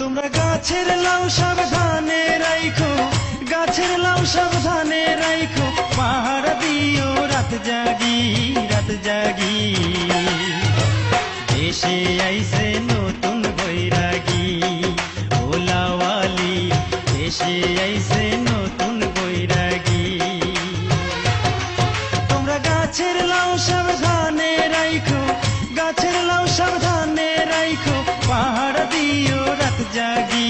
তোমরা গাছের লাউ সাবধানে রাইখো, গাছের লাউ সাবধানে রাইখো, পাহাড় দিও রাত জাগি, রাত জাগি। দেশে আইছে নতুন বৈরাগী, ও লাওয়ালি, দেশে আইছে নতুন বৈরাগী। তোমরা গাছের লাউ সাবধানে রাইখো, গাছের লাউ সাবধানে রাইখো, পাহাড় দিও রাত জাগি,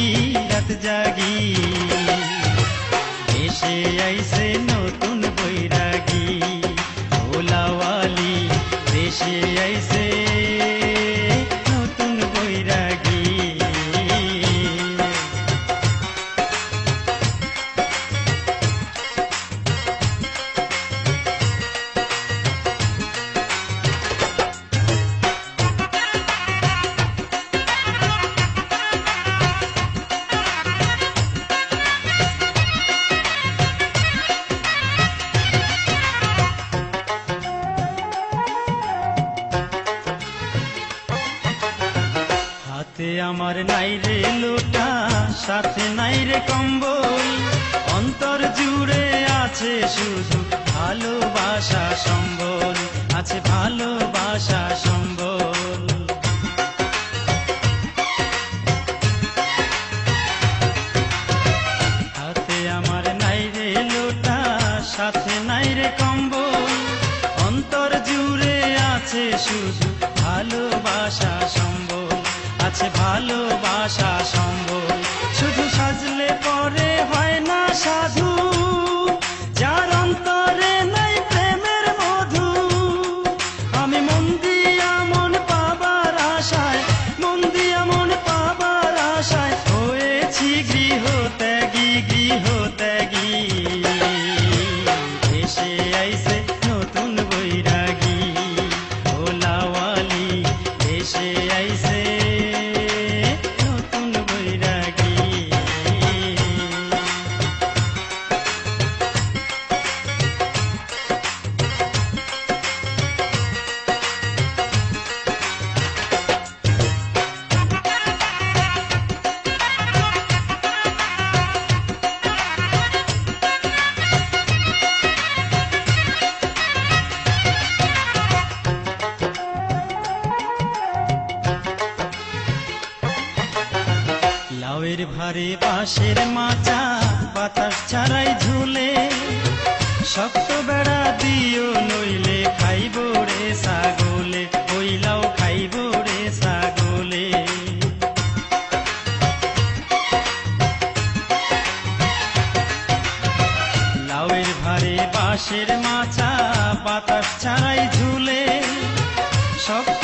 রাত জাগি। দেশে আইছে নতুন বৈরাগী, ও লাওয়ালি, দেশে আইছে নতুন বৈরাগী। হাতে আমার নাই রে লোটা, সাথে নাই রে কম্বল, অন্তর জুড়ে আছে শুধু ভালোবাসা সম্বল, আছে ভালোবাসা সম্বল। হাতে আমার নাই রে লোটা, সাথে নাই রে কম্বল, অন্তর জুড়ে আছে শুধু ভালোবাসা সম্বল, আছে ভালোবাসা সম্বল। শুধু সাজলে পরে হয় না সাধু, যার অন্তরে নাই প্রেমের মধু। আমি মন দিয়া মন পাবার আশায়, মন দিয়া মন পাবার আশায় হয়েছি গৃহ ত্যাগী, গৃহ ত্যাগী। দেশে আইছে নতুন বৈরাগী, ও লাওয়ালি, দেশে আইছে নতুন বৈরাগী। লাউয়ের ভারে বাঁশের মাচা, বাতাস ছাড়াই ঝুলে, শক্ত বেড়া দিও নইলে খাইব রে ছাগলে, ওই লাউ খাইব রে ছাগলে। লাউয়ের ভারে বাঁশের মাচা, বাতাস ছাড়াই ঝুলে, শক্ত